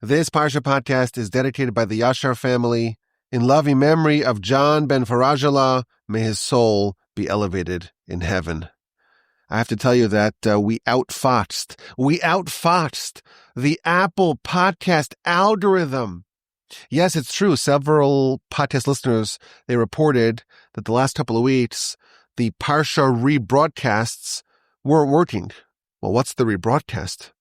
This Parsha podcast is dedicated by the Yashar family in loving memory of John ben Farajala. May his soul be elevated in heaven. I have to tell you that we outfoxed the Apple podcast algorithm. Yes, it's true. Several podcast listeners, they reported that the last couple of weeks, the Parsha rebroadcasts weren't working. Well, what's the rebroadcast?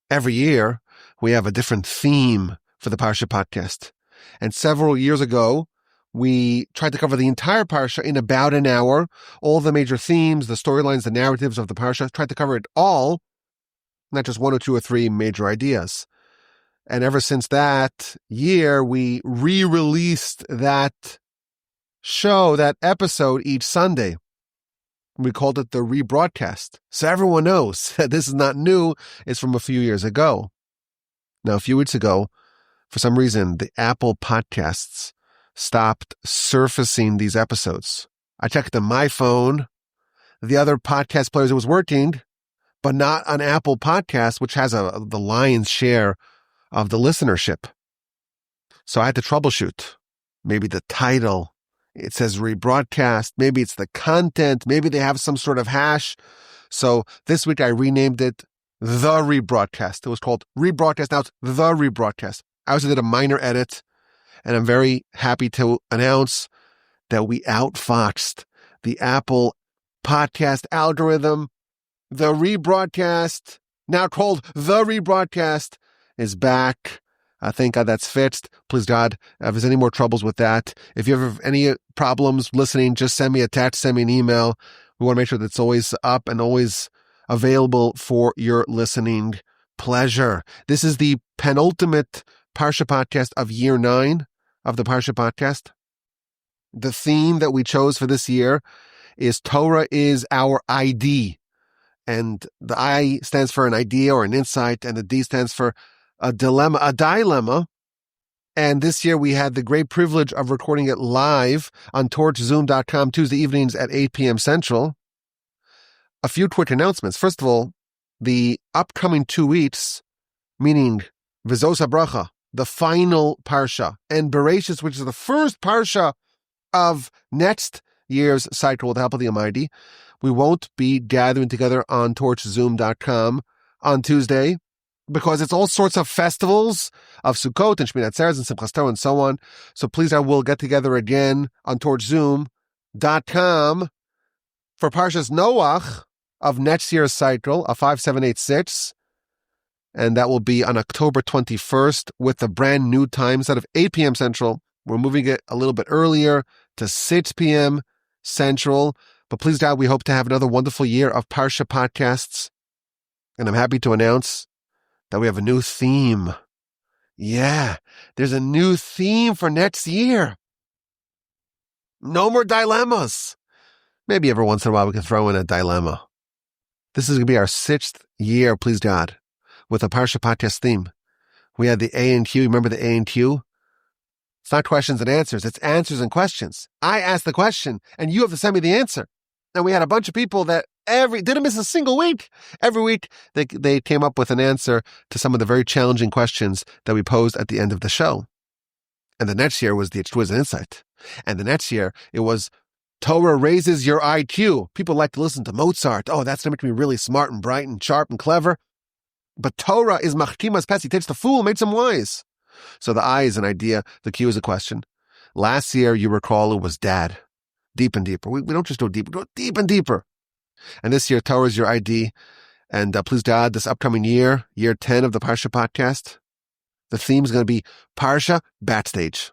Every year, we have a different theme for the Parsha podcast. And several years ago, we tried to cover the entire Parsha in about an hour, all the major themes, the storylines, the narratives of the Parsha, tried to cover it all, not just one or two or three major ideas. And ever since that year, we re-released that show, that episode each Sunday. We called it the rebroadcast. So everyone knows that this is not new. It's from a few years ago. Now, a few weeks ago, for some reason, the Apple podcasts stopped surfacing these episodes. I checked on my phone. The other podcast players, it was working, but not on Apple Podcasts, which has the lion's share of the listenership. So I had to troubleshoot. Maybe the title, it says rebroadcast. Maybe it's the content. Maybe they have some sort of hash. So this week I renamed it The Rebroadcast. It was called Rebroadcast. Now it's The Rebroadcast. I also did a minor edit, and I'm very happy to announce that we outfoxed the Apple podcast algorithm. The rebroadcast, now called The Rebroadcast, is back. Thank God that's fixed. Please God, if there's any more troubles with that, if you have any problems listening, just send me a text, send me an email. We want to make sure that it's always up and always available for your listening pleasure. This is the penultimate Parsha podcast of year 9 of the Parsha podcast. The theme that we chose for this year is Torah is our ID. And the I stands for an idea or an insight, and the D stands for a dilemma. And this year we had the great privilege of recording it live on torchzoom.com Tuesday evenings at 8 p.m. Central. A few quick announcements. First of all, the upcoming 2 weeks, meaning V'zos HaBracha, the final Parsha, and Bereshis, which is the first Parsha of next year's cycle with the help of the Almighty, we won't be gathering together on torchzoom.com on Tuesday, because it's all sorts of festivals of Sukkot and Shmini Atzeres and Simchas Torah and so on. So please, I will get together again on torchzoom.com for Parshas Noach of next year's cycle of 5786. And that will be on October 21st with the brand new time. Instead of 8 p.m. Central, we're moving it a little bit earlier to 6 p.m. Central. But please, God, we hope to have another wonderful year of Parsha podcasts. And I'm happy to announce that we have a new theme. Yeah, there's a new theme for next year. No more dilemmas. Maybe every once in a while we can throw in a dilemma. This is going to be our 6th year, please God, with a Parsha podcast theme. We had the A and Q. Remember the A and Q? It's not questions and answers. It's answers and questions. I ask the question, and you have to send me the answer. And we had a bunch of people that didn't miss a single week. Every week, they came up with an answer to some of the very challenging questions that we posed at the end of the show. And the next year was the exquisite insight. And the next year, it was Torah raises your IQ. People like to listen to Mozart. Oh, that's going to make me really smart and bright and sharp and clever. But Torah is machtimas pesi, takes the fool, makes him wise. So the I is an idea. The Q is a question. Last year, you recall, it was dad. Deep and deeper. We don't just go deep, we go deep and deeper. And this year, Torah is your ID. And please God, this upcoming year, year 10 of the Parsha podcast, the theme is going to be Parsha Backstage.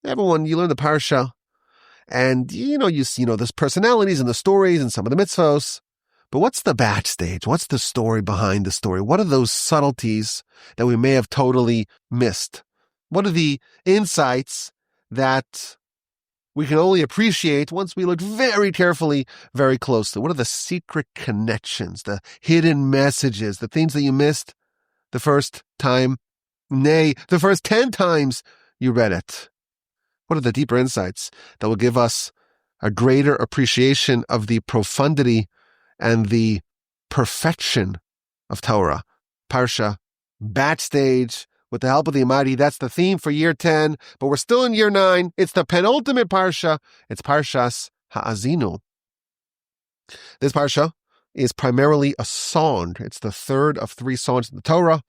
Everyone, you learn the Parsha, and you see, there's personalities and the stories and some of the mitzvos. But what's the backstage? What's the story behind the story? What are those subtleties that we may have totally missed? What are the insights that we can only appreciate once we look very carefully, very closely? What are the secret connections, the hidden messages, the things that you missed the first time, nay, the first 10 times you read it? What are the deeper insights that will give us a greater appreciation of the profundity and the perfection of Torah? Parsha backstage with the help of the Almighty. That's the theme for year 10, but we're still in year 9. It's the penultimate Parsha. It's Parshas Haazinu. This Parsha is primarily a song. It's the third of 3 songs in the Torah.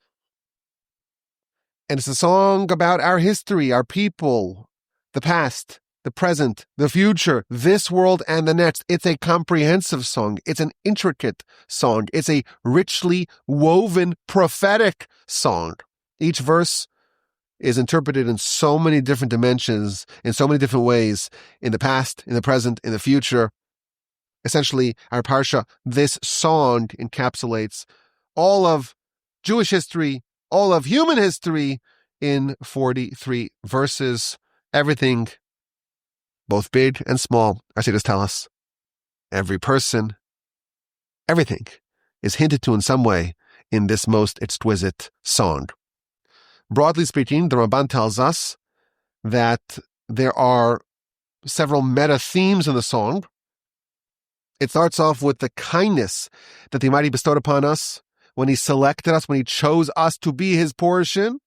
And it's a song about our history, our people, the past, the present, the future, this world and the next. It's a comprehensive song. It's an intricate song. It's a richly woven prophetic song. Each verse is interpreted in so many different dimensions, in so many different ways, in the past, in the present, in the future. Essentially, our Parsha, this song encapsulates all of Jewish history, all of human history in 43 verses. Everything, both big and small, our sages tell us. Every person, everything is hinted to in some way in this most exquisite song. Broadly speaking, the Ramban tells us that there are several meta themes in the song. It starts off with the kindness that the Almighty bestowed upon us when He selected us, when He chose us to be His portion.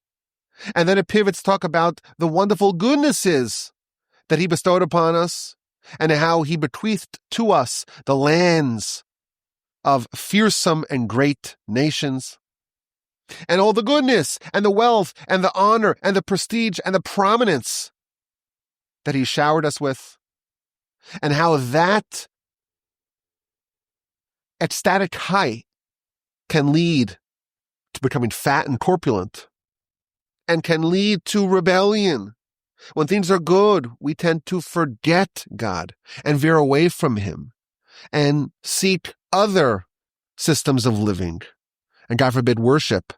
And then it pivots to talk about the wonderful goodnesses that He bestowed upon us and how He bequeathed to us the lands of fearsome and great nations. And all the goodness and the wealth and the honor and the prestige and the prominence that He showered us with. And how that ecstatic high can lead to becoming fat and corpulent and can lead to rebellion. When things are good, we tend to forget God and veer away from Him and seek other systems of living and, God forbid, worship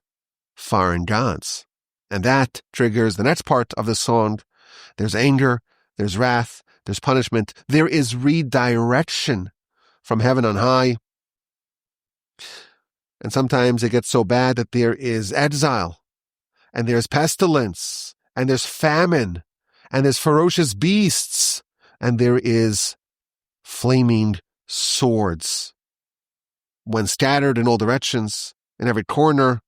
foreign gods. And that triggers the next part of the song. There's anger, there's wrath, there's punishment. There is redirection from heaven on high. And sometimes it gets so bad that there is exile, and there's pestilence, and there's famine, and there's ferocious beasts, and there is flaming swords. When scattered in all directions, in every corner,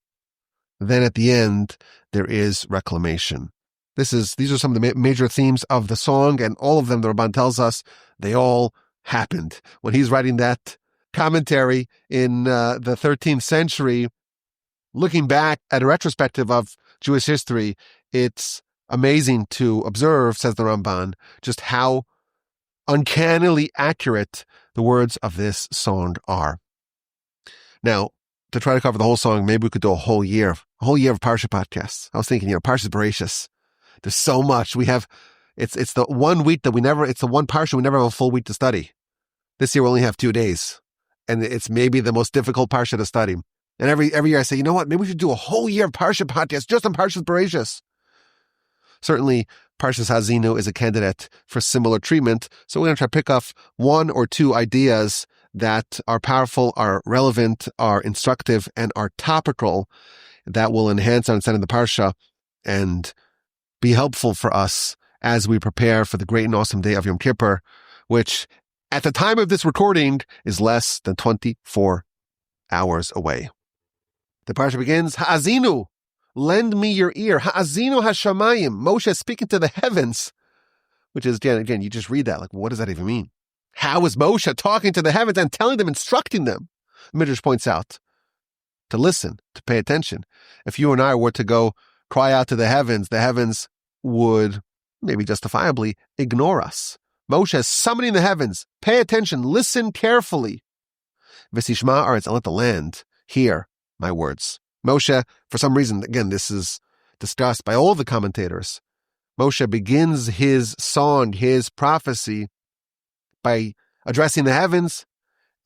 then at the end, there is reclamation. These are some of the major themes of the song, and all of them, the Ramban tells us, they all happened. When he's writing that commentary in the 13th century, looking back at a retrospective of Jewish history, it's amazing to observe, says the Ramban, just how uncannily accurate the words of this song are. Now, to try to cover the whole song, maybe we could do a whole year of Parsha podcasts. I was thinking, Parsha's voracious. There's so much. It's the one week it's the one Parsha we never have a full week to study. This year we only have 2 days. And it's maybe the most difficult Parsha to study. And every year I say, you know what, maybe we should do a whole year of Parsha podcast just on Parsha's voracious. Certainly, Parshas Haazinu is a candidate for similar treatment. So we're going to try to pick up 1 or 2 ideas that are powerful, are relevant, are instructive, and are topical that will enhance our understanding of the Parsha and be helpful for us as we prepare for the great and awesome day of Yom Kippur, which at the time of this recording is less than 24 hours away. The Parsha begins, Haazinu, lend me your ear. Haazinu hashamayim, Moshe speaking to the heavens, which is, again, you just read that, like, what does that even mean? How is Moshe talking to the heavens and telling them, instructing them? Midrash points out to listen, to pay attention. If you and I were to go cry out to the heavens would, maybe justifiably, ignore us. Moshe is summoning the heavens. Pay attention, listen carefully. V'sishma aretz, and let the land hear my words. Moshe, for some reason, again, this is discussed by all the commentators. Moshe begins his song, his prophecy, by addressing the heavens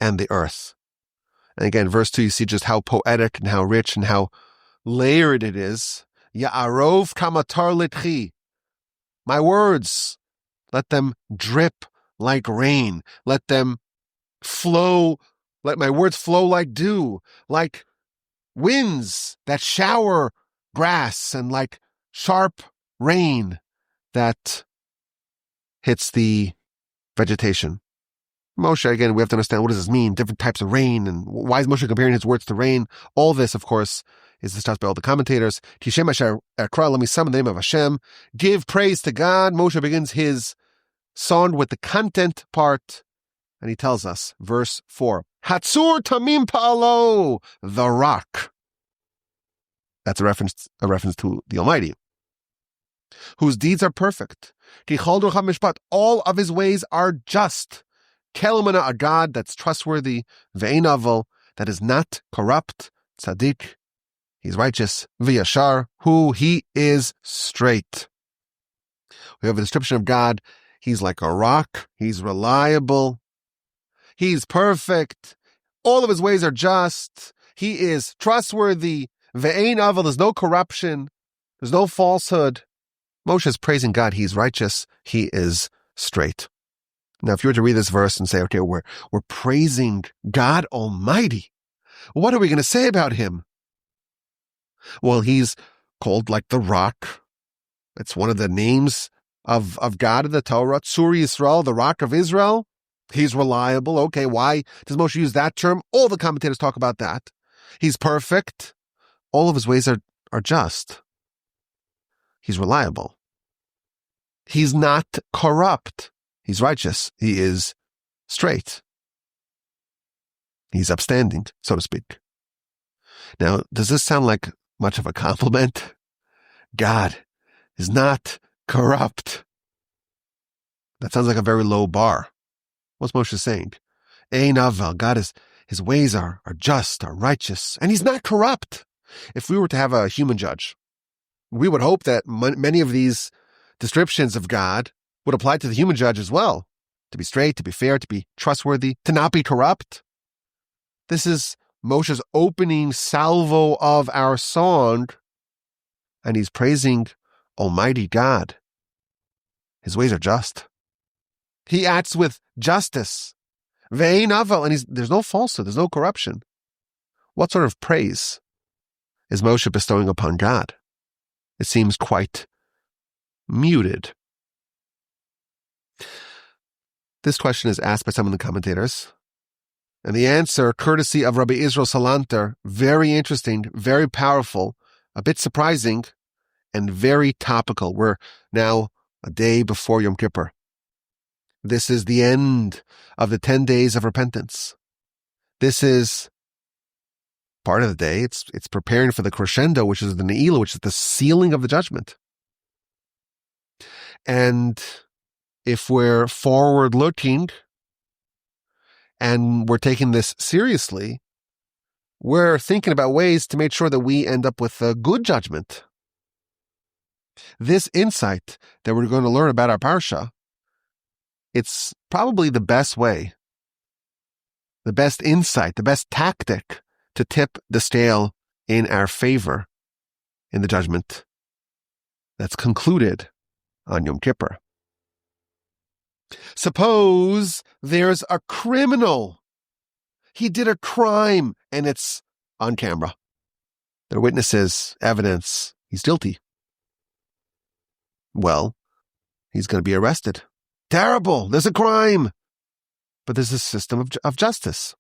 and the earth. And again, verse 2, you see just how poetic and how rich and how layered it is. Ya'arov kamatar litchi. My words, let them drip like rain. Let them flow, let my words flow like dew, like winds that shower grass, and like sharp rain that hits the vegetation. Moshe, again, we have to understand, what does this mean? Different types of rain, and why is Moshe comparing his words to rain? All this, of course, is discussed by all the commentators. Tishem Asher Ekra, let me summon the name of Hashem. Give praise to God. Moshe begins his song with the content part, and he tells us, verse 4, Hatzur Tamim Pa'alo, the rock. That's a reference to the Almighty, whose deeds are perfect. All of his ways are just. Kelumana, a God that's trustworthy. Ve'einavel, that is not corrupt. Tzaddik, he's righteous. V'yashar, who he is straight. We have a description of God. He's like a rock. He's reliable. He's perfect. All of his ways are just. He is trustworthy. Ve'einavel, there's no corruption. There's no falsehood. Moshe is praising God. He's righteous. He is straight. Now, if you were to read this verse and say, okay, we're praising God Almighty, what are we going to say about him? Well, he's called like the rock. It's one of the names of God in the Torah. Tzur Yisrael, the rock of Israel. He's reliable. Okay, why does Moshe use that term? All the commentators talk about that. He's perfect. All of his ways are just. He's reliable. He's not corrupt. He's righteous. He is straight. He's upstanding, so to speak. Now, does this sound like much of a compliment? God is not corrupt. That sounds like a very low bar. What's Moshe saying? Einavel, God is, his ways are just, are righteous, and he's not corrupt. If we were to have a human judge, we would hope that many of these descriptions of God would apply to the human judge as well. To be straight, to be fair, to be trustworthy, to not be corrupt. This is Moshe's opening salvo of our song, and he's praising Almighty God. His ways are just. He acts with justice. Ve'einavel, and there's no falsehood, there's no corruption. What sort of praise is Moshe bestowing upon God? It seems quite muted. This question is asked by some of the commentators, and the answer, courtesy of Rabbi Israel Salanter, very interesting, very powerful, a bit surprising, and very topical. We're now a day before Yom Kippur. This is the end of the 10 days of repentance. This is part of the day. It's preparing for the crescendo, which is the Ne'ilah, which is the sealing of the judgment. And if we're forward-looking and we're taking this seriously, we're thinking about ways to make sure that we end up with a good judgment. This insight that we're going to learn about our Parsha, it's probably the best way, the best insight, the best tactic to tip the scale in our favor in the judgment that's concluded on Yom Kippur. Suppose there's a criminal. He did a crime, and it's on camera. There are witnesses, evidence. He's guilty. Well, he's going to be arrested. Terrible. There's a crime. But there's a system of justice.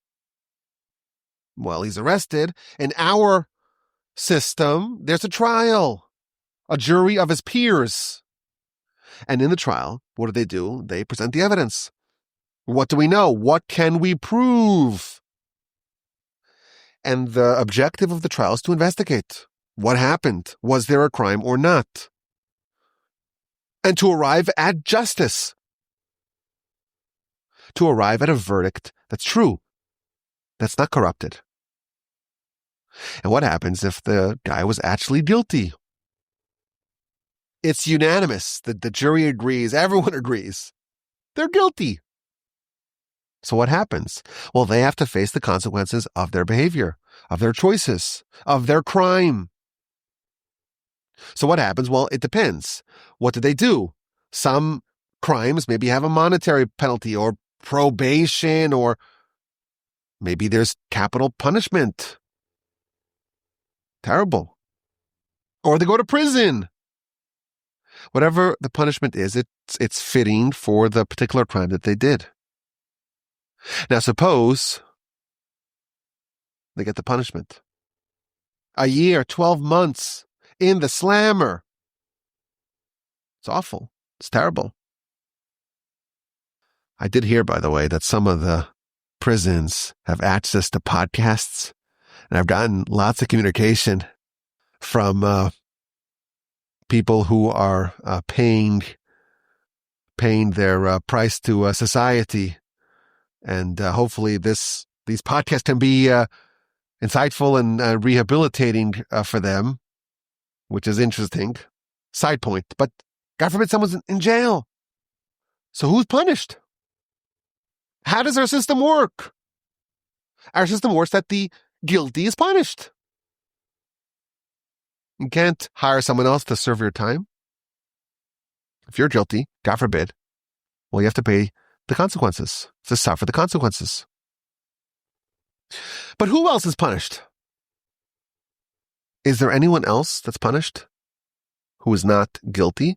Well, he's arrested. In our system, there's a trial. A jury of his peers. And in the trial, what do? They present the evidence. What do we know? What can we prove? And the objective of the trial is to investigate. What happened? Was there a crime or not? And to arrive at justice. To arrive at a verdict that's true, that's not corrupted. And what happens if the guy was actually guilty? It's unanimous. The jury agrees. Everyone agrees. They're guilty. So what happens? Well, they have to face the consequences of their behavior, of their choices, of their crime. So what happens? Well, it depends. What did they do? Some crimes maybe have a monetary penalty or probation, or maybe there's capital punishment. Terrible. Or they go to prison. Whatever the punishment is, it's fitting for the particular crime that they did. Now, suppose they get the punishment a year, 12 months in the slammer. It's awful. It's terrible. I did hear, by the way, that some of the prisons have access to podcasts, and I've gotten lots of communication from people who are paying their price to society, and hopefully these podcasts can be insightful and rehabilitating for them, which is interesting. Side point, but God forbid someone's in jail. So who's punished? How does our system work? Our system works that the guilty is punished. You can't hire someone else to serve your time. If you're guilty, God forbid, well, you have to pay the consequences, to suffer the consequences. But who else is punished? Is there anyone else that's punished who is not guilty?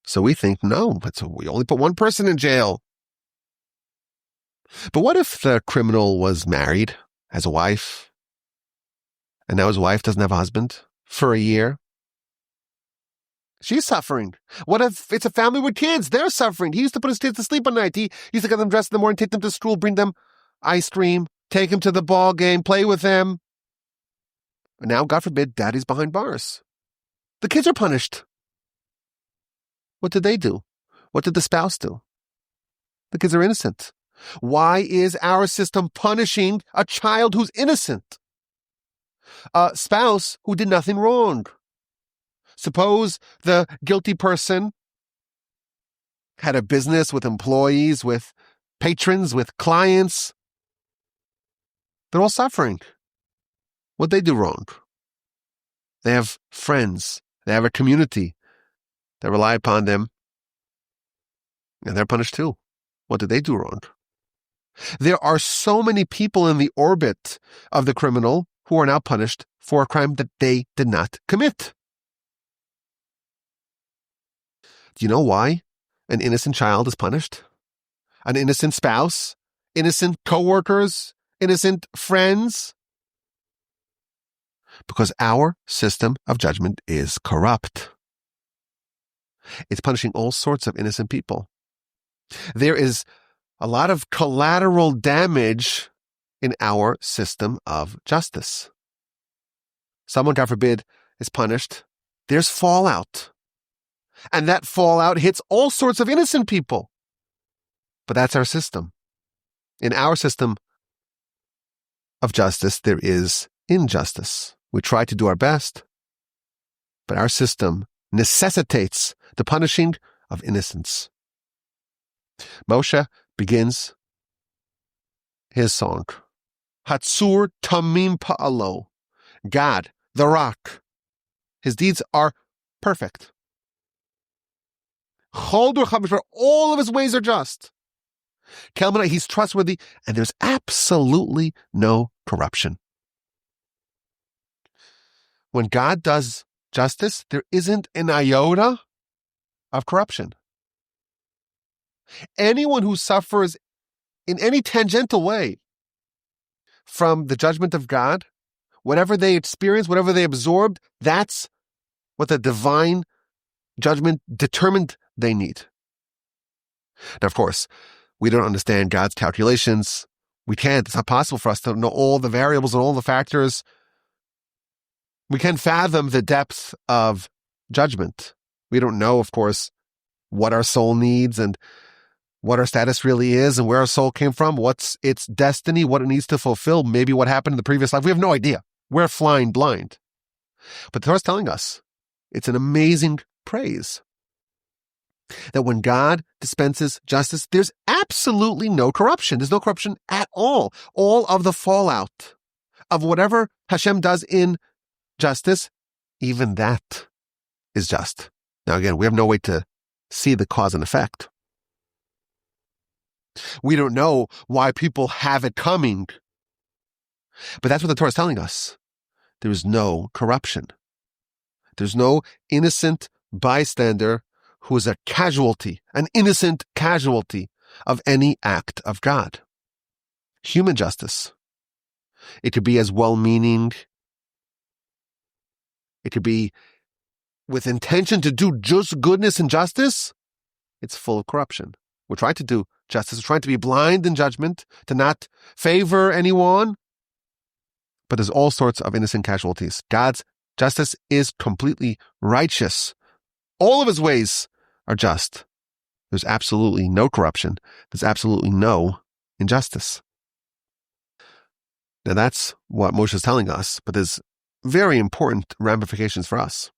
So we think, no, but we only put one person in jail. But what if the criminal was married, has a wife, and now his wife doesn't have a husband for a year? She's suffering. What if it's a family with kids? They're suffering. He used to put his kids to sleep at night. He used to get them dressed in the morning, take them to school, bring them ice cream, take them to the ball game, play with them. And now, God forbid, daddy's behind bars. The kids are punished. What did they do? What did the spouse do? The kids are innocent. Why is our system punishing a child who's innocent? A spouse who did nothing wrong. Suppose the guilty person had a business with employees, with patrons, with clients. They're all suffering. What'd they do wrong? They have friends. They have a community that rely upon them. And they're punished too. What did they do wrong? There are so many people in the orbit of the criminal who are now punished for a crime that they did not commit. Do you know why an innocent child is punished? An innocent spouse? Innocent coworkers? Innocent friends? Because our system of judgment is corrupt. It's punishing all sorts of innocent people. There is a lot of collateral damage in our system of justice. Someone, God forbid, is punished. There's fallout. And that fallout hits all sorts of innocent people. But that's our system. In our system of justice, there is injustice. We try to do our best, but our system necessitates the punishing of innocence. Moshe begins his song. Hatzur tamim pa'alo. God, the rock. His deeds are perfect. All of his ways are just. Kelmanite, he's trustworthy, and there's absolutely no corruption. When God does justice, there isn't an iota of corruption. Anyone who suffers in any tangential way from the judgment of God, whatever they experience, whatever they absorbed, that's what the divine judgment determined they need. Now, of course, we don't understand God's calculations. We can't. It's not possible for us to know all the variables and all the factors. We can't fathom the depth of judgment. We don't know, of course, what our soul needs and what our status really is and where our soul came from, what's its destiny, what it needs to fulfill, maybe what happened in the previous life. We have no idea. We're flying blind. But the Torah is telling us it's an amazing praise that when God dispenses justice, there's absolutely no corruption. There's no corruption at all. All of the fallout of whatever Hashem does in justice, even that is just. Now, again, we have no way to see the cause and effect. We don't know why people have it coming. But that's what the Torah is telling us. There is no corruption. There's no innocent bystander who is a casualty, an innocent casualty of any act of God. Human justice. It could be as well-meaning It could be with intention to do just goodness and justice. It's full of corruption. We're trying to do justice. We're trying to be blind in judgment, to not favor anyone. But there's all sorts of innocent casualties. God's justice is completely righteous. All of his ways are just. There's absolutely no corruption. There's absolutely no injustice. Now that's what Moshe is telling us, but there's very important ramifications for us.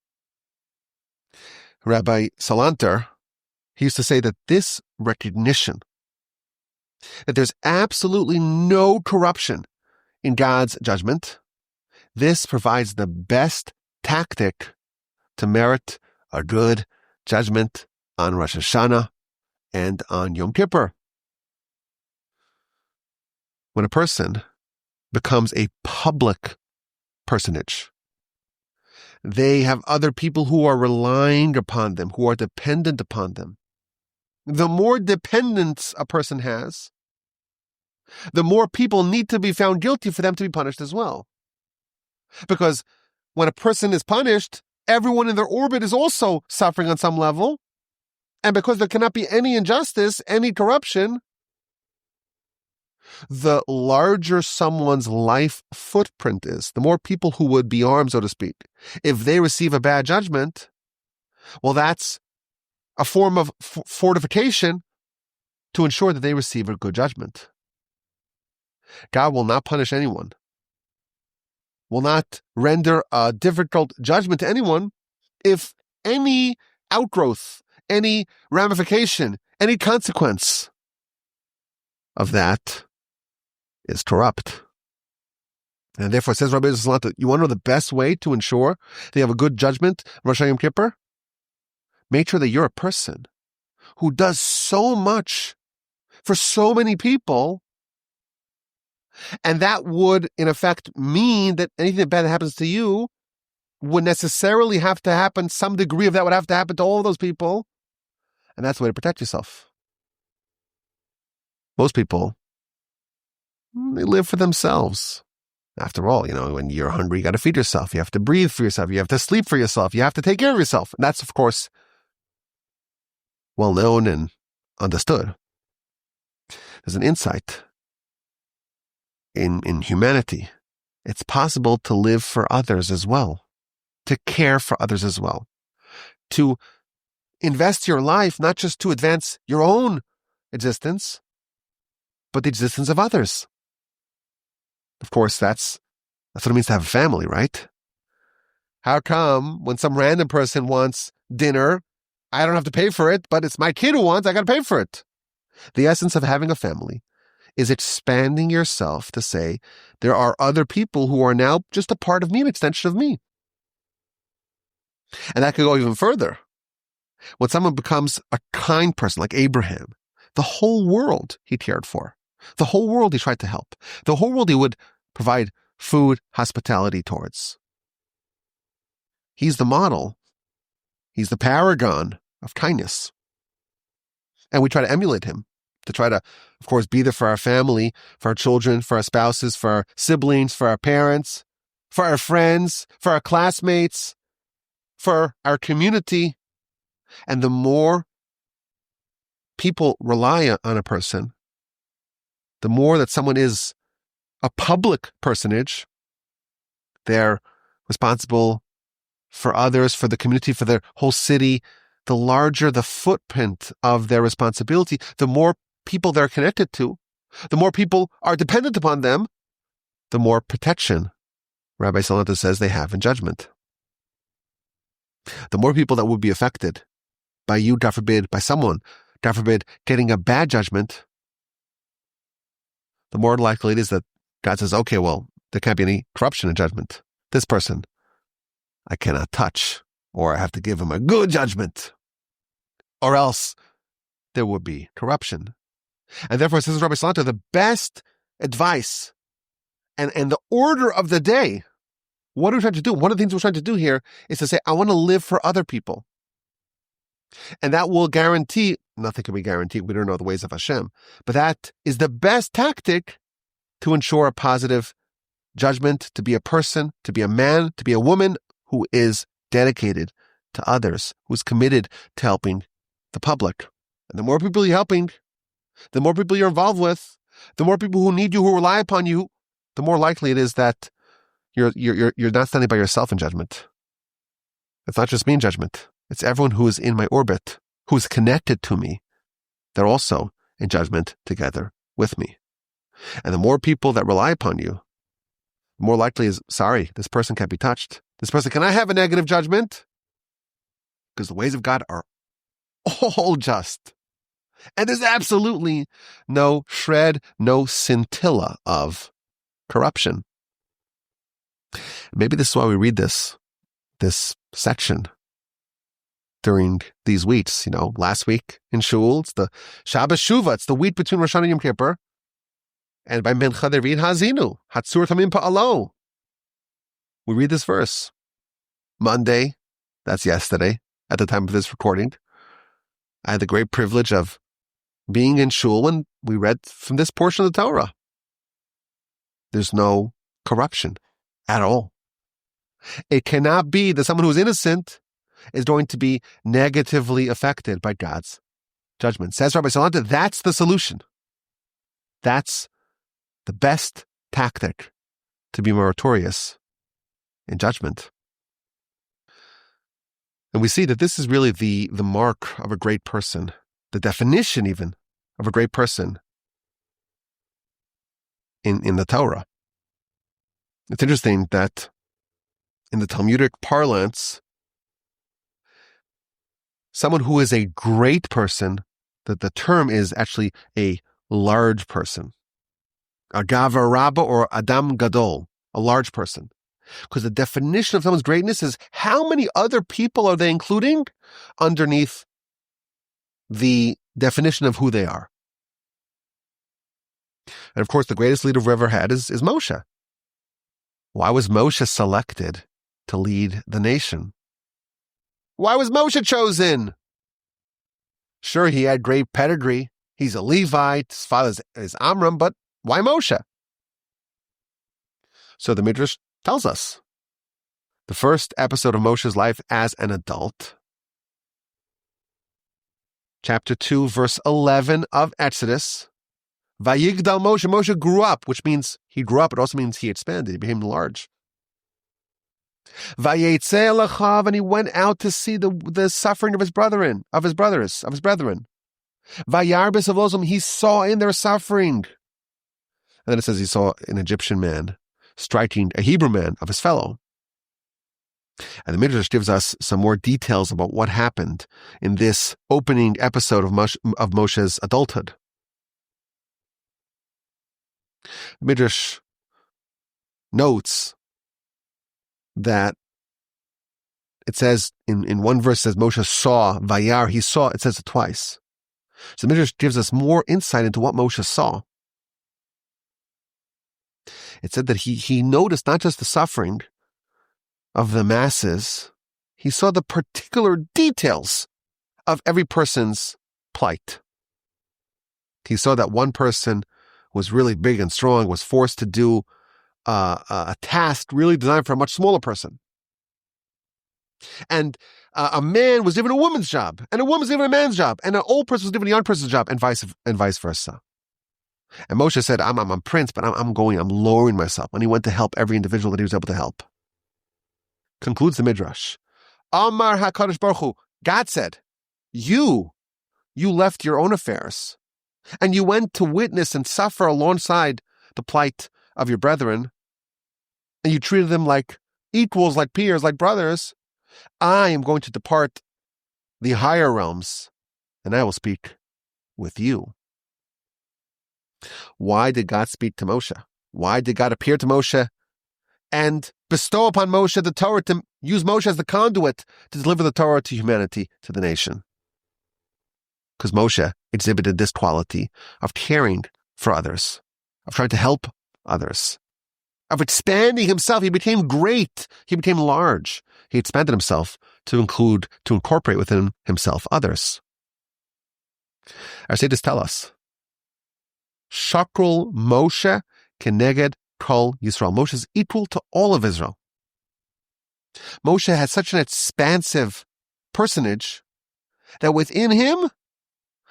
Rabbi Salanter, he used to say that this recognition that there's absolutely no corruption in God's judgment, this provides the best tactic to merit a good judgment on Rosh Hashanah and on Yom Kippur. When a person becomes a public personage, they have other people who are relying upon them, who are dependent upon them. The more dependence a person has, the more people need to be found guilty for them to be punished as well. Because when a person is punished, everyone in their orbit is also suffering on some level. And because there cannot be any injustice, any corruption, the larger someone's life footprint is, the more people who would be armed, so to speak, if they receive a bad judgment, well, that's a form of fortification to ensure that they receive a good judgment. God will not punish anyone, will not render a difficult judgment to anyone if any outgrowth, any ramification, any consequence of that is corrupt. And therefore, says Rabbi Salanter, you want to know the best way to ensure that you have a good judgment, Rosh Hashanah Yom Kippur? Make sure that you're a person who does so much for so many people, and that would, in effect, mean that anything bad that happens to you would necessarily have to happen, some degree of that would have to happen to all of those people, and that's the way to protect yourself. Most people, they live for themselves. After all, when you're hungry, you got to feed yourself. You have to breathe for yourself. You have to sleep for yourself. You have to take care of yourself. And that's, of course, well known and understood. There's an insight in humanity. It's possible to live for others as well, to care for others as well, to invest your life not just to advance your own existence, but the existence of others. Of course, that's what it means to have a family, right? How come when some random person wants dinner, I don't have to pay for it, but it's my kid who wants, I got to pay for it? The essence of having a family is expanding yourself to say, there are other people who are now just a part of me, an extension of me. And that could go even further. When someone becomes a kind person like Abraham, the whole world he cared for. The whole world he tried to help. The whole world he would provide food, hospitality towards. He's the model. He's the paragon of kindness. And we try to emulate him, to try to, of course, be there for our family, for our children, for our spouses, for our siblings, for our parents, for our friends, for our classmates, for our community. And the more people rely on a person, the more that someone is a public personage, they're responsible for others, for the community, for their whole city, the larger the footprint of their responsibility, the more people they're connected to, the more people are dependent upon them, the more protection, Rabbi Salanter says, they have in judgment. The more people that would be affected by you, God forbid, by someone, God forbid, getting a bad judgment, the more likely it is that God says, okay, well, there can't be any corruption in judgment. This person, I cannot touch, or I have to give him a good judgment, or else there would be corruption. And therefore, says Rabbi Salanter, the best advice and the order of the day, what are we trying to do? One of the things we're trying to do here is to say, I want to live for other people. And that will guarantee, nothing can be guaranteed, we don't know the ways of Hashem, but that is the best tactic to ensure a positive judgment, to be a person, to be a man, to be a woman who is dedicated to others, who's committed to helping the public. And the more people you're helping, the more people you're involved with, the more people who need you, who rely upon you, the more likely it is that you're not standing by yourself in judgment. It's not just me in judgment. It's everyone who is in my orbit, who is connected to me. They're also in judgment together with me. And the more people that rely upon you, the more likely is, sorry, this person can't be touched. This person cannot have a negative judgment because the ways of God are all just. And there's absolutely no shred, no scintilla of corruption. Maybe this is why we read this section during these weeks. Last week in Shul, it's the Shabbos Shuvah, it's the week between Rosh Hashanah and Yom Kippur. And by Mincha they read Haazinu, Hatzur Tamim Pa'alo. We read this verse. Monday, that's yesterday, at the time of this recording, I had the great privilege of being in Shul when we read from this portion of the Torah. There's no corruption at all. It cannot be that someone who is innocent is going to be negatively affected by God's judgment. Says Rabbi Salanta, that's the solution. That's the best tactic to be meritorious in judgment. And we see that this is really the mark of a great person, the definition even of a great person in the Torah. It's interesting that in the Talmudic parlance, someone who is a great person, that the term is actually a large person. A Gava Rabba or Adam Gadol, a large person. Because the definition of someone's greatness is how many other people are they including underneath the definition of who they are. And of course, the greatest leader we've ever had is Moshe. Why was Moshe selected to lead the nation? Why was Moshe chosen? Sure, he had great pedigree. He's a Levite. His father is Amram, but why Moshe? So the Midrash tells us the first episode of Moshe's life as an adult. Chapter 2, verse 11 of Exodus. Vayigdal Moshe. Moshe grew up, which means he grew up. It also means he expanded. He became large. Vayetze elachav, and he went out to see the suffering of his brethren. Vayarbis avlozim, he saw in their suffering. And then it says he saw an Egyptian man striking a Hebrew man of his fellow. And the Midrash gives us some more details about what happened in this opening episode of Moshe's adulthood. The Midrash notes that it says in one verse, it says Moshe saw, Vayar, he saw, it says it twice. So the Midrash gives us more insight into what Moshe saw. It said that he noticed not just the suffering of the masses, he saw the particular details of every person's plight. He saw that one person was really big and strong, was forced to do a task really designed for a much smaller person. And a man was given a woman's job, and a woman was given a man's job, and an old person was given a young person's job, and vice versa. And Moshe said, I'm a prince, but I'm lowering myself. And he went to help every individual that he was able to help. Concludes the Midrash. Amar HaKadosh Baruch Hu, God said, you left your own affairs, and you went to witness and suffer alongside the plight of your brethren, and you treated them like equals, like peers, like brothers. I am going to depart the higher realms, and I will speak with you. Why did God speak to Moshe? Why did God appear to Moshe and bestow upon Moshe the Torah, to use Moshe as the conduit to deliver the Torah to humanity, to the nation? Because Moshe exhibited this quality of caring for others, of trying to help others, of expanding himself. He became great. He became large. He expanded himself to incorporate within himself others. Our sages tell us, Shakrul Moshe keneged kol Yisrael. Moshe is equal to all of Israel. Moshe had such an expansive personage that within him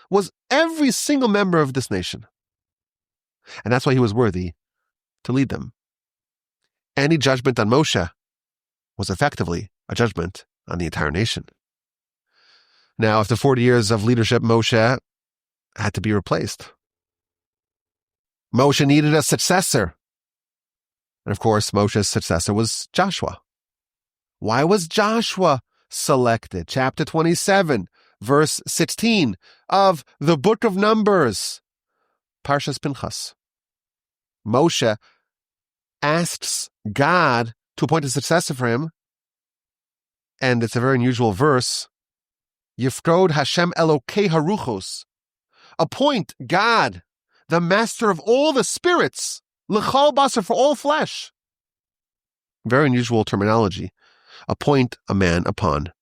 was every single member of this nation. And that's why he was worthy to lead them. Any judgment on Moshe was effectively a judgment on the entire nation. Now, after 40 years of leadership, Moshe had to be replaced. Moshe needed a successor. And of course, Moshe's successor was Joshua. Why was Joshua selected? Chapter 27, verse 16 of the book of Numbers, Parsha's Pinchas. Moshe asks God to appoint a successor for him, and it's a very unusual verse. Yifkod Hashem Elokei Haruchos. Appoint God, the master of all the spirits, L'chal basar, for all flesh. Very unusual terminology. Appoint a man upon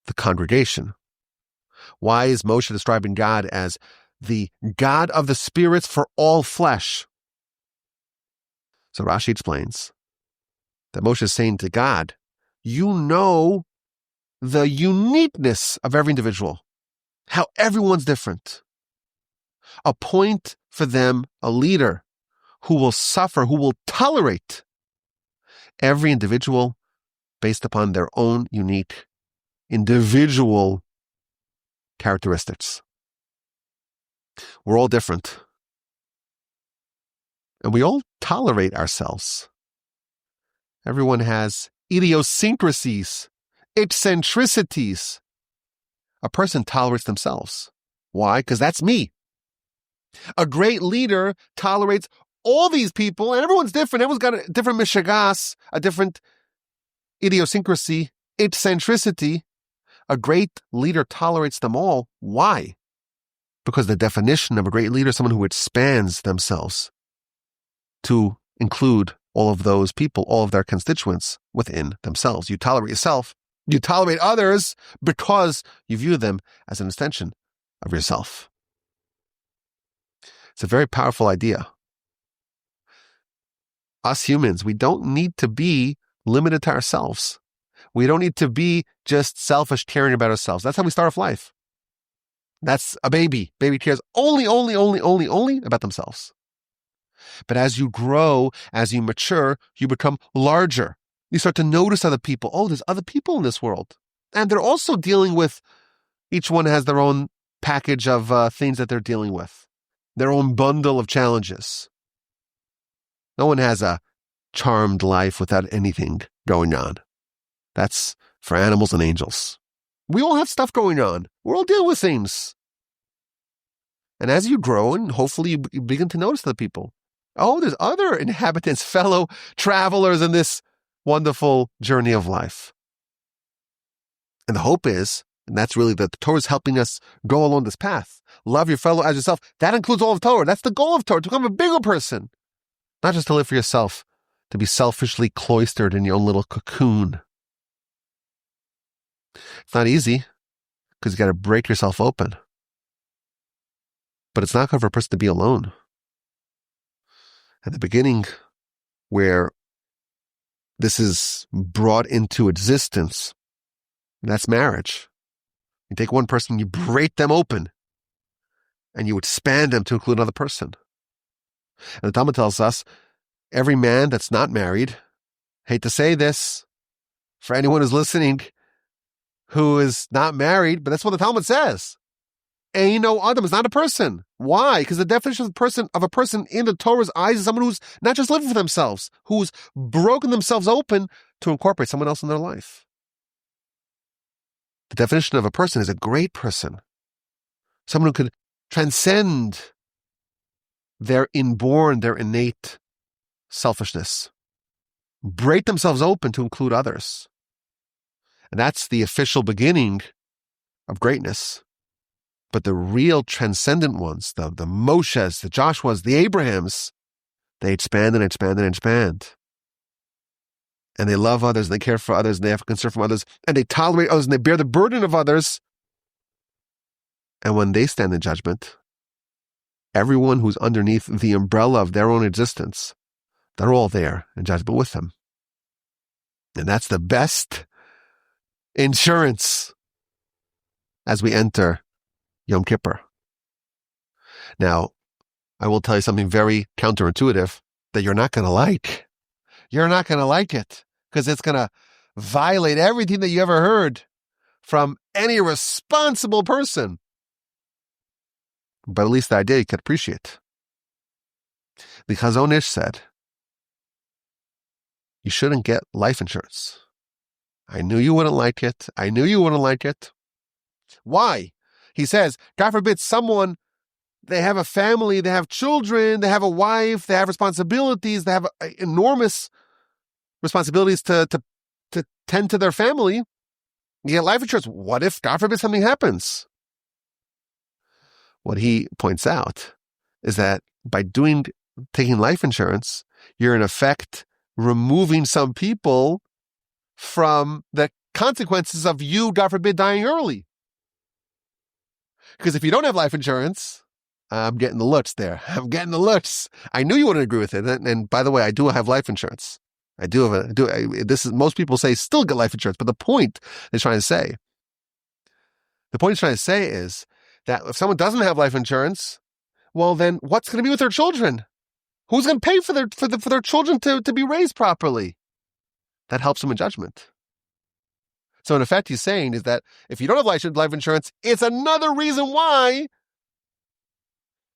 the congregation. Why is Moshe describing God as the God of the spirits for all flesh? So Rashi explains that Moshe is saying to God, you know the uniqueness of every individual, how everyone's different. Appoint for them a leader who will suffer, who will tolerate every individual based upon their own unique individual characteristics. We're all different. And we all tolerate ourselves. Everyone has idiosyncrasies, eccentricities. A person tolerates themselves. Why? Because that's me. A great leader tolerates all these people, and everyone's different. Everyone's got a different mishagas, a different idiosyncrasy, eccentricity. A great leader tolerates them all. Why? Because the definition of a great leader is someone who expands themselves to include all of those people, all of their constituents within themselves. You tolerate yourself. You tolerate others because you view them as an extension of yourself. It's a very powerful idea. Us humans, we don't need to be limited to ourselves. We don't need to be just selfish, caring about ourselves. That's how we start off life. That's a baby. Baby cares only about themselves. But as you grow, as you mature, you become larger. You start to notice other people. Oh, there's other people in this world. And they're also dealing with, each one has their own package of things that they're dealing with, their own bundle of challenges. No one has a charmed life without anything going on. That's for animals and angels. We all have stuff going on. We're all dealing with things. And as you grow, and hopefully you begin to notice the people. Oh, there's other inhabitants, fellow travelers in this wonderful journey of life. And the hope is, and that's really that the Torah is helping us go along this path. Love your fellow as yourself. That includes all of Torah. That's the goal of Torah, to become a bigger person. Not just to live for yourself, to be selfishly cloistered in your own little cocoon. It's not easy, because you got to break yourself open. But it's not good for a person to be alone. At the beginning, where this is brought into existence, that's marriage. You take one person, you break them open, and you expand them to include another person. And the Talmud tells us, every man that's not married, hate to say this, for anyone who's listening who is not married, but that's what the Talmud says. Eino Adam is not a person. Why? Because the definition of a person in the Torah's eyes is someone who's not just living for themselves, who's broken themselves open to incorporate someone else in their life. The definition of a person is a great person, someone who could transcend their inborn, their innate selfishness, break themselves open to include others. And that's the official beginning of greatness. But the real transcendent ones, the Moshes, the Joshuas, the Abrahams, they expand and expand and expand. And they love others, and they care for others, and they have concern for others, and they tolerate others, and they bear the burden of others. And when they stand in judgment, everyone who's underneath the umbrella of their own existence, they're all there in judgment with them. And that's the best insurance as we enter Yom Kippur. Now, I will tell you something very counterintuitive that you're not going to like. You're not going to like it because it's going to violate everything that you ever heard from any responsible person. But at least the idea you can appreciate. The Chazon Ish said, you shouldn't get life insurance. I knew you wouldn't like it. I knew you wouldn't like it. Why? He says, God forbid someone, they have a family, they have children, they have a wife, they have responsibilities, they have enormous responsibilities to tend to their family. You get life insurance. What if, God forbid, something happens? What he points out is that by taking life insurance, you're in effect removing some people from the consequences of you, God forbid, dying early. Because if you don't have life insurance, I'm getting the looks there. I'm getting the looks. I knew you wouldn't agree with it. And by the way, I do have life insurance. Most people say still get life insurance, but the point he's trying to say is that if someone doesn't have life insurance, well, then what's going to be with their children? Who's going to pay for their children to be raised properly? That helps them in judgment. So in effect, he's saying is that if you don't have life insurance, it's another reason why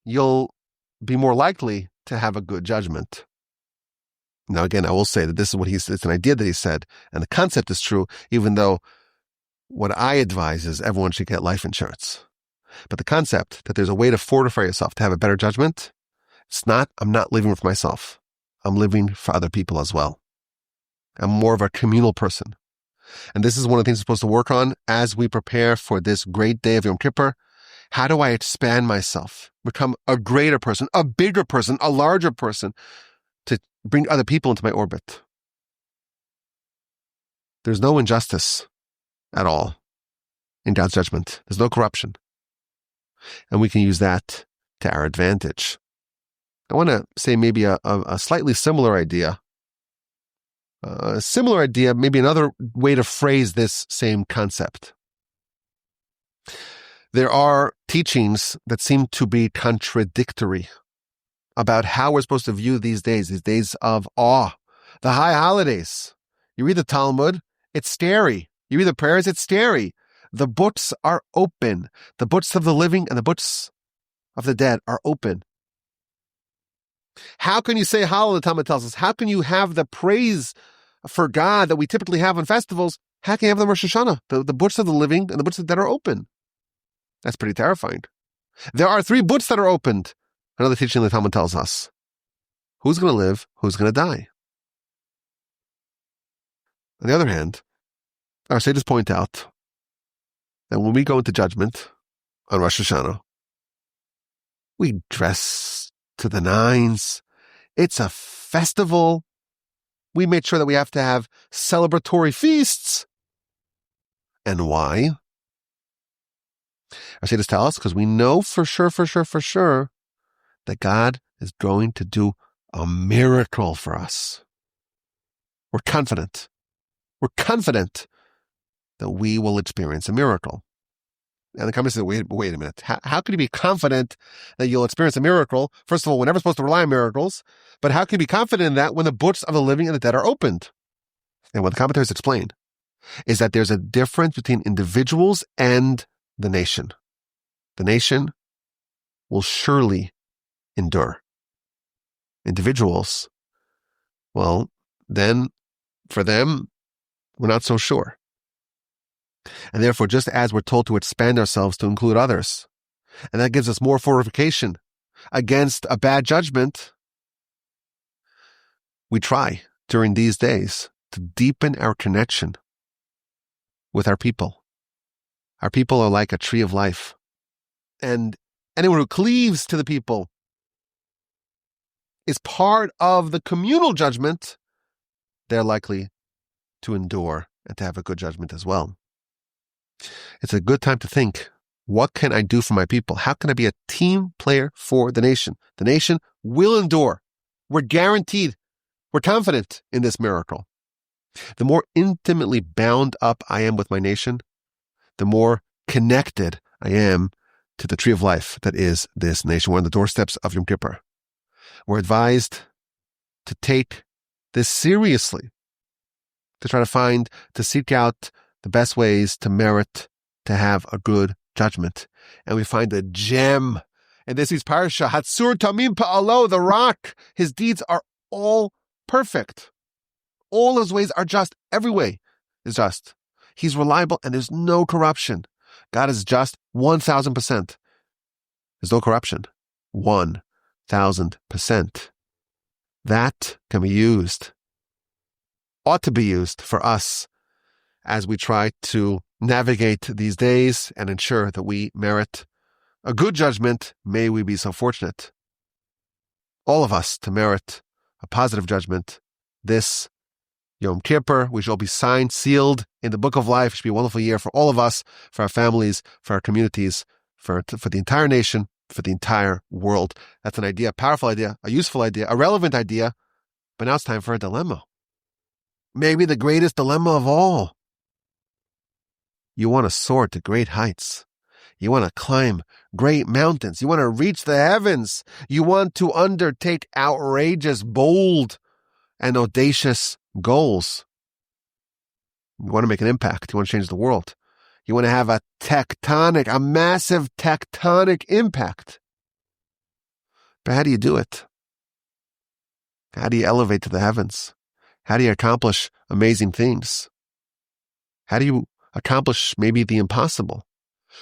you'll be more likely to have a good judgment. Now, again, I will say that this is what it's an idea that he said, and the concept is true, even though what I advise is everyone should get life insurance. But the concept that there's a way to fortify yourself to have a better judgment, I'm not living with myself. I'm living for other people as well. I'm more of a communal person. And this is one of the things we're supposed to work on as we prepare for this great day of Yom Kippur. How do I expand myself, become a greater person, a bigger person, a larger person, to bring other people into my orbit? There's no injustice at all in God's judgment. There's no corruption. And we can use that to our advantage. I want to say maybe a slightly similar idea. Maybe another way to phrase this same concept. There are teachings that seem to be contradictory about how we're supposed to view these days of awe, the high holidays. You read the Talmud, it's scary. You read the prayers, it's scary. The books are open. The books of the living and the books of the dead are open. How can you say Hallel, the Talmud tells us? How can you have the praise for God that we typically have on festivals? How can you have the Rosh Hashanah? The books of the living and the books that are open. That's pretty terrifying. There are 3 books that are opened. Another teaching the Talmud tells us. Who's going to live? Who's going to die? On the other hand, our sages point out that when we go into judgment on Rosh Hashanah, we dress to the nines. It's a festival. We made sure that we have to have celebratory feasts. And why? Our sages tell us because we know for sure that God is going to do a miracle for us. We're confident. We're confident that we will experience a miracle. And the comments say, wait a minute. How can you be confident that you'll experience a miracle? First of all, we're never supposed to rely on miracles. But how can you be confident in that when the books of the living and the dead are opened? And what the commentators explain is that there's a difference between individuals and the nation. The nation will surely endure. Individuals, well, then for them, we're not so sure. And therefore, just as we're told to expand ourselves to include others, and that gives us more fortification against a bad judgment, we try during these days to deepen our connection with our people. Our people are like a tree of life. And anyone who cleaves to the people is part of the communal judgment. They're likely to endure and to have a good judgment as well. It's a good time to think, what can I do for my people? How can I be a team player for the nation? The nation will endure. We're guaranteed. We're confident in this miracle. The more intimately bound up I am with my nation, the more connected I am to the tree of life that is this nation. We're on the doorsteps of Yom Kippur. We're advised to take this seriously, to seek out the best ways to merit, to have a good judgment. And we find a gem in this week's Parsha, Hatzur Tamim Pa'alo, the rock. His deeds are all perfect. All his ways are just. Every way is just. He's reliable and there's no corruption. God is just 1,000%. There's no corruption. 1,000%. That can be used, ought to be used for us as we try to navigate these days and ensure that we merit a good judgment. May we be so fortunate, all of us, to merit a positive judgment this Yom Kippur. We shall be signed, sealed in the book of life. It should be a wonderful year for all of us, for our families, for our communities, for the entire nation, for the entire world. That's an idea, a powerful idea, a useful idea, a relevant idea. But now it's time for a dilemma. Maybe the greatest dilemma of all. You want to soar to great heights. You want to climb great mountains. You want to reach the heavens. You want to undertake outrageous, bold, and audacious goals. You want to make an impact. You want to change the world. You want to have a massive tectonic impact. But how do you do it? How do you elevate to the heavens? How do you accomplish amazing things? How do you accomplish maybe the impossible?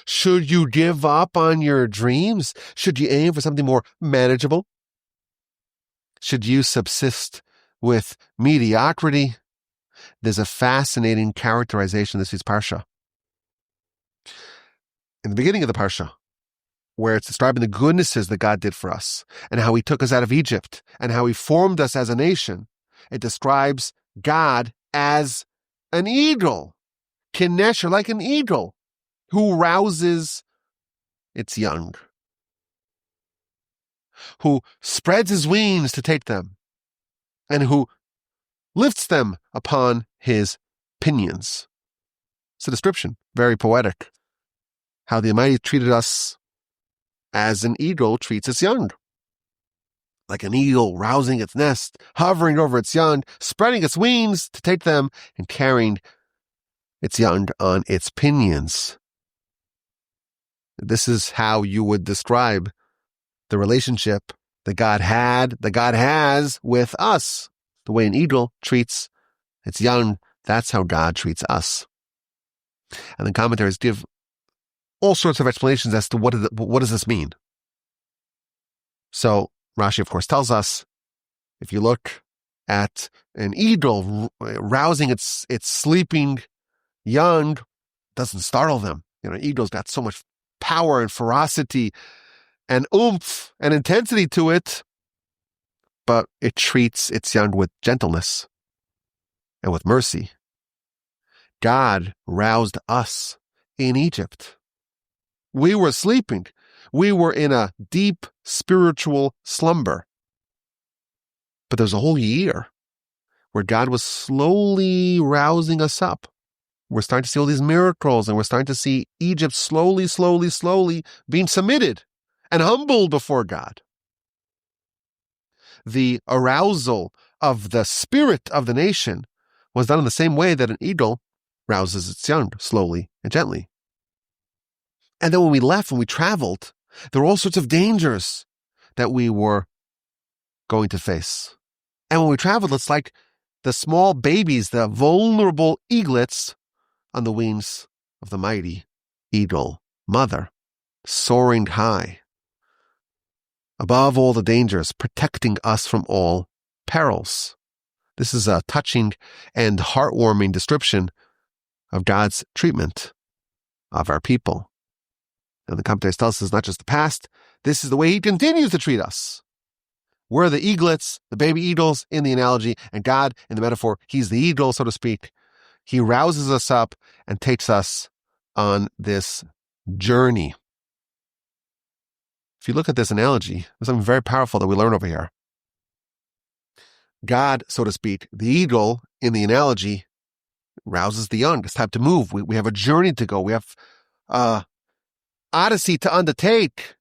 Should you give up on your dreams? Should you aim for something more manageable? Should you subsist with mediocrity? There's a fascinating characterization of this week's Parsha. In the beginning of the Parsha, where it's describing the goodnesses that God did for us and how he took us out of Egypt and how he formed us as a nation, it describes God as an eagle, kinesher, like an eagle, who rouses its young, who spreads his wings to take them, and who lifts them upon his pinions. It's a description, very poetic, how the Almighty treated us as an eagle treats its young. Like an eagle rousing its nest, hovering over its young, spreading its wings to take them, and carrying its young on its pinions. This is how you would describe the relationship that God has with us. The way an eagle treats its young, that's how God treats us. And the commentaries give all sorts of explanations as to what does this mean. So Rashi, of course, tells us, if you look at an eagle rousing its sleeping young, doesn't startle them. An eagle's got so much power and ferocity and oomph and intensity to it, but it treats its young with gentleness and with mercy. God roused us in Egypt. We were sleeping. We were in a deep spiritual slumber. But there's a whole year where God was slowly rousing us up. We're starting to see all these miracles, and we're starting to see Egypt slowly being submitted and humbled before God. The arousal of the spirit of the nation was done in the same way that an eagle rouses its young, slowly and gently. And then when we traveled, there were all sorts of dangers that we were going to face. And when we traveled, it's like the small babies, the vulnerable eaglets on the wings of the mighty eagle mother, soaring high above all the dangers, protecting us from all perils. This is a touching and heartwarming description of God's treatment of our people. And the commentaries tell us this is not just the past, this is the way he continues to treat us. We're the eaglets, the baby eagles in the analogy, and God, in the metaphor, he's the eagle, so to speak. He rouses us up and takes us on this journey. If you look at this analogy, there's something very powerful that we learn over here. God, so to speak, the eagle in the analogy, rouses the young. It's time to move. We have a journey to go. We have odyssey to undertake.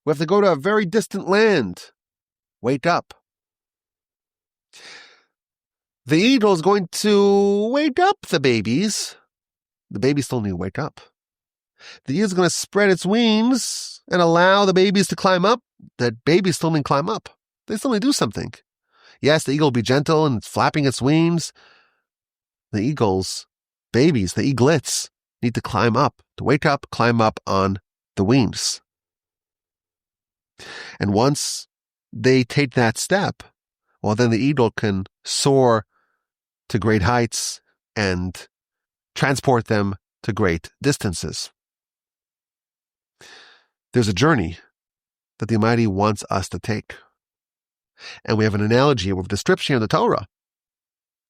We have to go to a very distant land. Wake up. The eagle is going to wake up the babies. The babies still need to wake up. The eagle is going to spread its wings and allow the babies to climb up. The babies still need to climb up. They still need to do something. Yes, the eagle will be gentle and flapping its wings. The eagles, babies, the eaglets, need to climb up, to wake up, climb up on the wings. And once they take that step, well, then the eagle can soar to great heights and transport them to great distances. There's a journey that the Almighty wants us to take. And we have an analogy with a description in the Torah.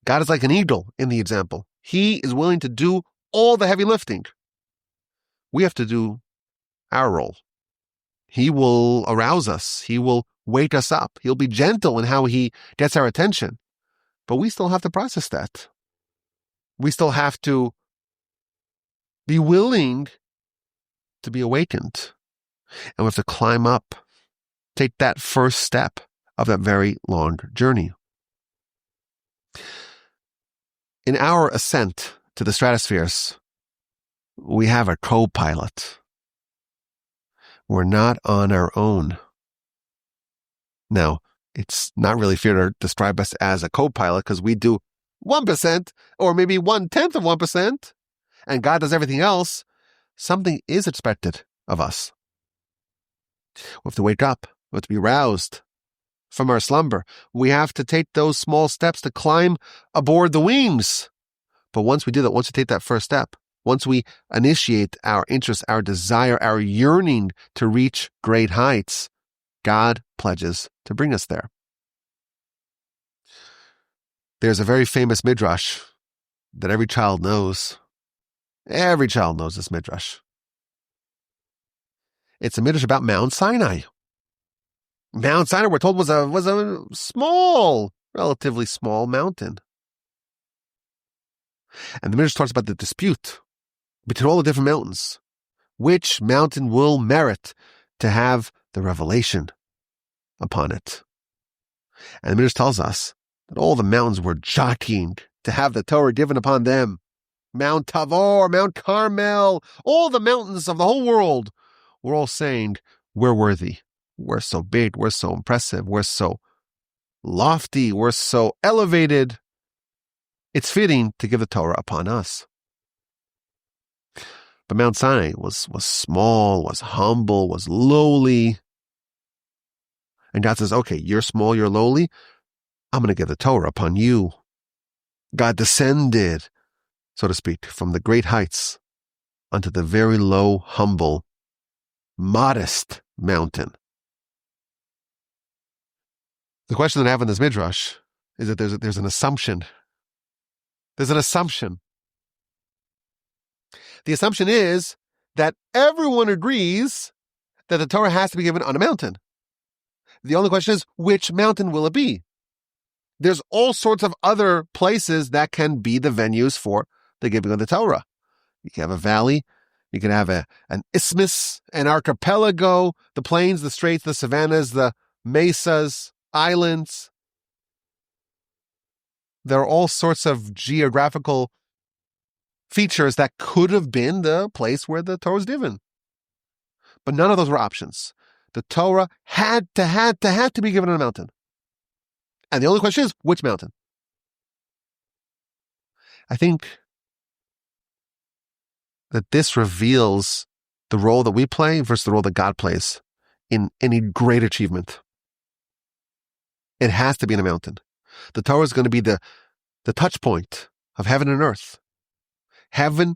God is like an eagle in the example. He is willing to do all the heavy lifting. We have to do our role. He will arouse us. He will wake us up. He'll be gentle in how he gets our attention. But we still have to process that. We still have to be willing to be awakened. And we have to climb up, take that first step of that very long journey. In our ascent to the stratospheres, we have a co-pilot. We're not on our own. Now, it's not really fair to describe us as a co-pilot because we do 1% or maybe 1/10 of 1%, and God does everything else. Something is expected of us. We have to wake up. We have to be roused from our slumber. We have to take those small steps to climb aboard the wings. But once we do that, once we take that first step, once we initiate our interest, our desire, our yearning to reach great heights, God pledges to bring us there. There's a very famous midrash that every child knows. Every child knows this midrash. It's a midrash about Mount Sinai. Mount Sinai, we're told, was a small, relatively small mountain. And the midrash talks about the dispute between all the different mountains. Which mountain will merit to have the revelation upon it? And the midrash tells us that all the mountains were jockeying to have the Torah given upon them. Mount Tabor, Mount Carmel, all the mountains of the whole world were all saying, we're worthy. We're so big. We're so impressive. We're so lofty. We're so elevated. It's fitting to give the Torah upon us. But Mount Sinai was small, was humble, was lowly. And God says, okay, you're small, you're lowly. I'm going to give the Torah upon you. God descended, so to speak, from the great heights onto the very low, humble, modest mountain. The question that I have in this midrash is that there's an assumption. There's an assumption. The assumption is that everyone agrees that the Torah has to be given on a mountain. The only question is, which mountain will it be? There's all sorts of other places that can be the venues for the giving of the Torah. You can have a valley. You can have an isthmus, an archipelago, the plains, the straits, the savannas, the mesas, islands. There are all sorts of geographical features that could have been the place where the Torah was given. But none of those were options. The Torah had to be given on a mountain. And the only question is, which mountain? I think that this reveals the role that we play versus the role that God plays in any great achievement. It has to be in a mountain. The Torah is going to be the touch point of heaven and earth. Heaven,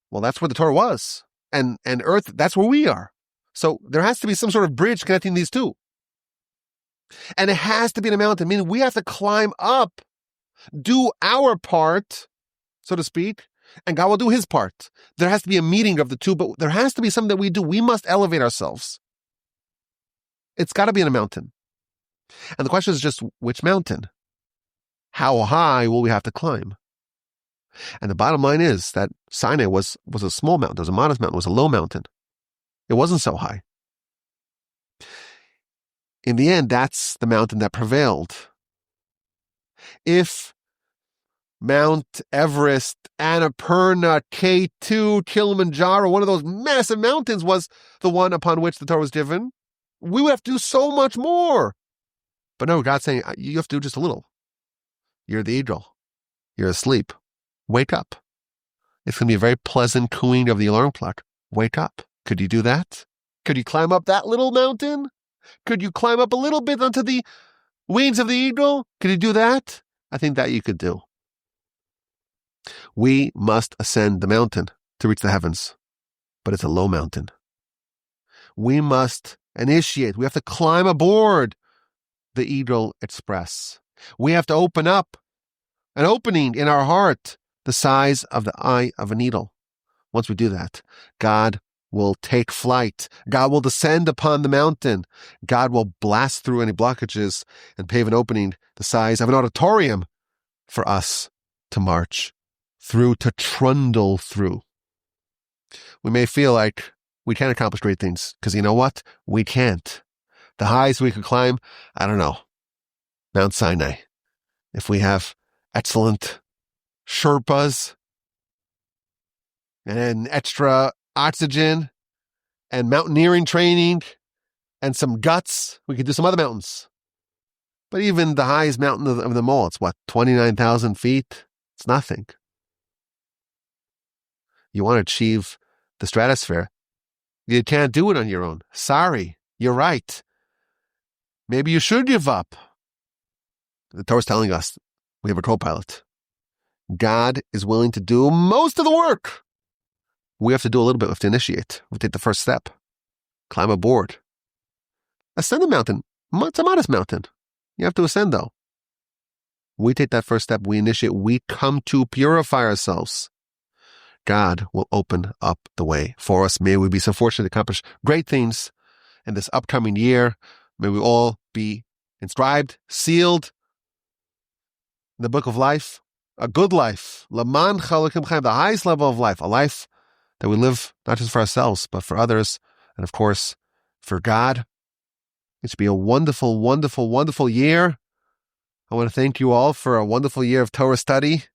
well, that's where the Torah was. And earth, that's where we are. So there has to be some sort of bridge connecting these two. And it has to be in a mountain, meaning we have to climb up, do our part, so to speak, and God will do his part. There has to be a meeting of the two, but there has to be something that we do. We must elevate ourselves. It's got to be in a mountain. And the question is just, which mountain? how high will we have to climb? And the bottom line is that Sinai was a small mountain. It was a modest mountain. It was a low mountain. It wasn't so high. In the end, that's the mountain that prevailed. If Mount Everest, Annapurna, K2, Kilimanjaro, one of those massive mountains was the one upon which the Torah was given, we would have to do so much more. But no, God's saying, you have to do just a little. You're the eagle. You're asleep. Wake up. It's going to be a very pleasant cooing of the alarm clock. Wake up. Could you do that? Could you climb up that little mountain? Could you climb up a little bit onto the wings of the eagle? Could you do that? I think that you could do. We must ascend the mountain to reach the heavens, but it's a low mountain. We must initiate. We have to climb aboard the Eagle Express. We have to open up an opening in our heart the size of the eye of a needle. Once we do that, God will take flight. God will descend upon the mountain. God will blast through any blockages and pave an opening the size of an auditorium for us to march through, to trundle through. We may feel like we can't accomplish great things, because you know what? We can't. The highest we could climb, I don't know, Mount Sinai. If we have excellent Sherpas and extra oxygen and mountaineering training and some guts, we could do some other mountains. But even the highest mountain of them all, it's what, 29,000 feet? It's nothing. You want to achieve the stratosphere, you can't do it on your own. Sorry, you're right. Maybe you should give up. The Torah is telling us we have a co-pilot. God is willing to do most of the work. We have to do a little bit. We have to initiate. We have to take the first step. Climb aboard. Ascend the mountain. It's a modest mountain. You have to ascend, though. We take that first step. We initiate. We come to purify ourselves. God will open up the way for us. May we be so fortunate to accomplish great things in this upcoming year. May we all be inscribed, sealed in the book of life, a good life, Laman Chalakim Chaim, the highest level of life, a life that we live not just for ourselves, but for others, and of course, for God. It should be a wonderful, wonderful, wonderful year. I want to thank you all for a wonderful year of Torah study.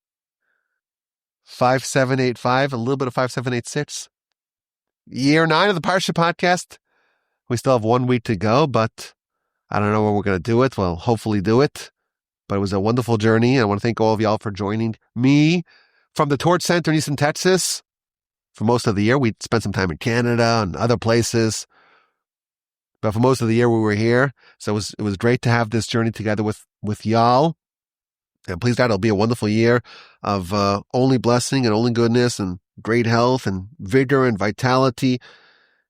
5785, a little bit of 5786. Year 9 of the Parsha podcast. We still have 1 week to go, but I don't know when we're going to do it. We'll hopefully do it. But it was a wonderful journey. I want to thank all of y'all for joining me from the Torch Center in Easton, Texas. For most of the year, we spent some time in Canada and other places. But for most of the year, we were here. So it was great to have this journey together with y'all. And please God, it'll be a wonderful year of only blessing and only goodness and great health and vigor and vitality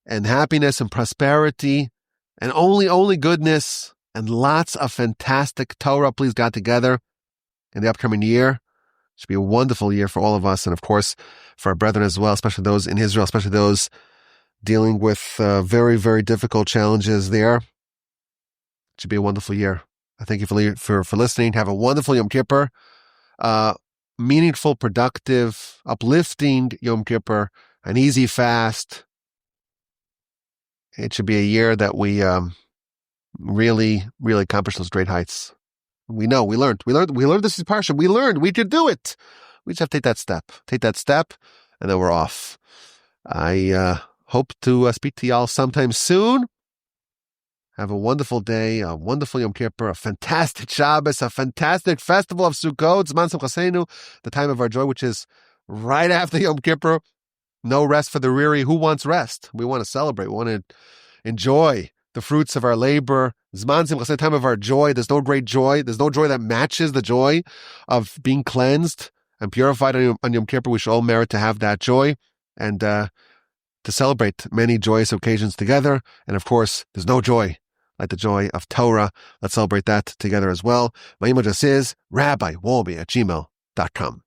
and happiness and prosperity and only goodness and lots of fantastic Torah, please God, together in the upcoming year. It should be a wonderful year for all of us and, of course, for our brethren as well, especially those in Israel, especially those dealing with very, very difficult challenges there. It should be a wonderful year. I thank you for listening. Have a wonderful Yom Kippur. Meaningful, productive, uplifting Yom Kippur. An easy fast. It should be a year that we really, really accomplish those great heights. We know, we learned this is Parsha. We learned we could do it. We just have to take that step, and then we're off. I hope to speak to y'all sometime soon. Have a wonderful day, a wonderful Yom Kippur, a fantastic Shabbos, a fantastic festival of Sukkot, Zman Haazinu, the time of our joy, which is right after Yom Kippur. No rest for the weary. Who wants rest? We want to celebrate. We want to enjoy the fruits of our labor. Zman Haazinu, time of our joy. There's no great joy. There's no joy that matches the joy of being cleansed and purified on Yom Kippur. We should all merit to have that joy and to celebrate many joyous occasions together. And of course, there's no joy like the joy of Torah. Let's celebrate that together as well. My email address is rabbiwolbe@gmail.com.